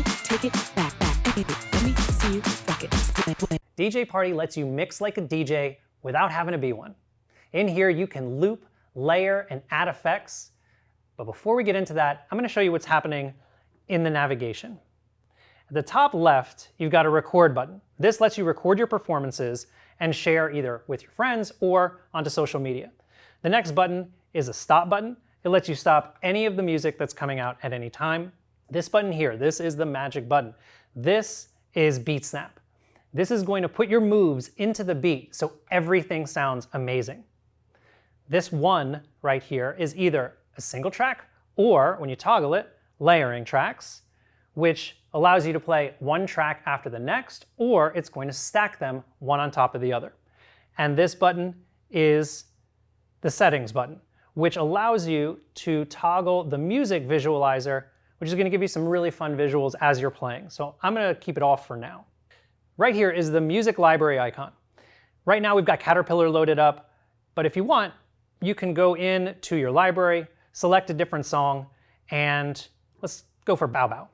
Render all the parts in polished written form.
Take it back, baby. Let me see you rock it. DJ Party lets you mix like a DJ without having to be one. In here, you can loop, layer, and add effects. But before we get into that, I'm going to show you what's happening in the navigation. At the top left, you've got a record button. This lets you record your performances and share either with your friends or onto social media. The next button is a stop button. It lets you stop any of the music that's coming out at any time. This button here, this is the magic button. This is Beat Snap. This is going to put your moves into the beat so everything sounds amazing. This one right here is either a single track or, when you toggle it, layering tracks, which allows you to play one track after the next, or it's going to stack them one on top of the other. And this button is the settings button, which allows you to toggle the music visualizer, which is going to give you some really fun visuals as you're playing. So I'm going to keep it off for now. Right here is the music library icon. Right now we've got Caterpillar loaded up, but if you want, you can go in to your library, select a different song, and let's go for Bow Bow.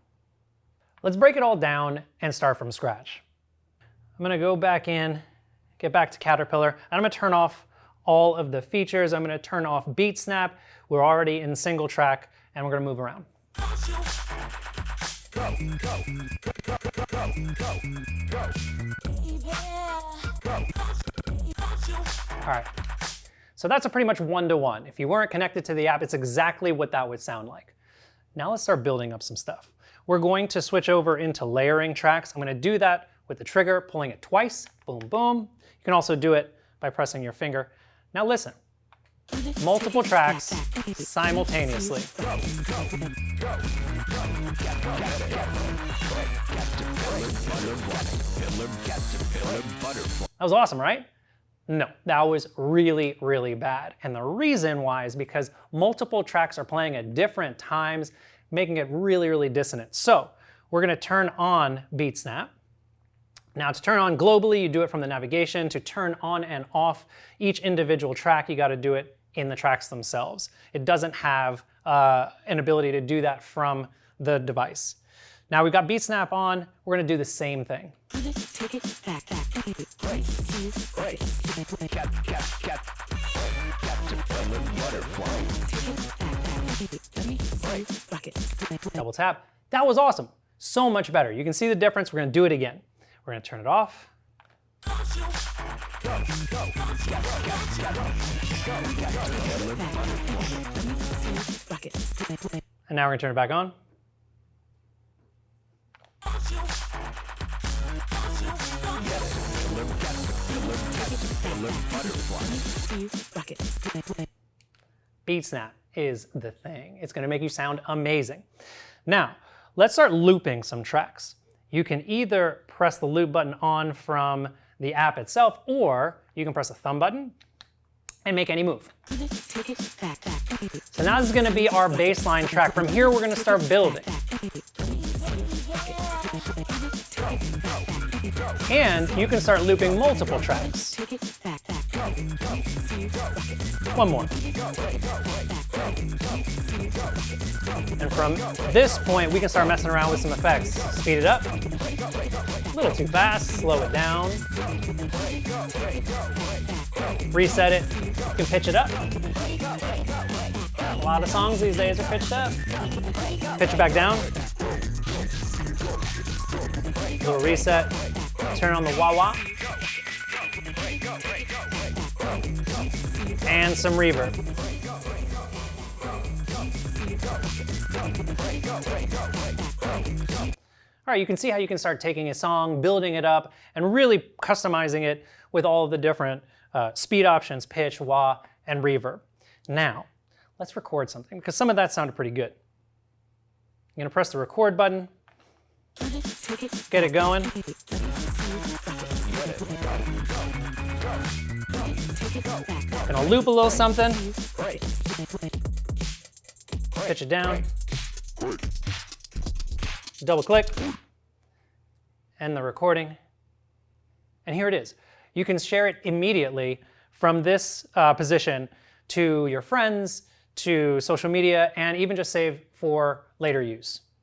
Let's break it all down and start from scratch. I'm gonna go back in, get back to Caterpillar, and I'm gonna turn off all of the features. I'm gonna turn off Beat Snap. We're already in single track, and we're gonna move around. All right, so that's a pretty much one-to-one. If you weren't connected to the app, it's exactly what that would sound like. Now let's start building up some stuff. We're going to switch over into layering tracks. I'm going to do that with the trigger, pulling it twice, boom, boom. You can also do it by pressing your finger. Now listen, multiple tracks simultaneously. That was awesome, right? No, that was really, really bad. And the reason why is because multiple tracks are playing at different times, making it really, really dissonant. So we're gonna turn on Beat Snap. Now to turn on globally, you do it from the navigation. To turn on and off each individual track, you gotta do it in the tracks themselves. It doesn't have an ability to do that from the device. Now we've got Beat Snap on, we're gonna do the same thing. Take it back, baby. Double tap. That was awesome. So much better. You can see the difference. We're going to do it again. We're going to turn it off. And now we're going to turn it back on. Beat Snap is the thing. It's going to make you sound amazing. Now, let's start looping some tracks. You can either press the loop button on from the app itself, or you can press the thumb button and make any move. So now this is going to be our baseline track. From here, we're going to start building. And you can start looping multiple tracks. One more. And from this point, we can start messing around with some effects. Speed it up. A little too fast, slow it down. Reset it. You can pitch it up. A lot of songs these days are pitched up. Pitch it back down. A little reset. Turn on the wah-wah. And some reverb. All right, you can see how you can start taking a song, building it up, and really customizing it with all of the different speed options, pitch, wah, and reverb. Now, let's record something, because some of that sounded pretty good. I'm gonna press the record button, get it going. Gonna loop a little something. Pitch it down. Double click. End the recording. And here it is. You can share it immediately from this position to your friends, to social media, and even just save for later use.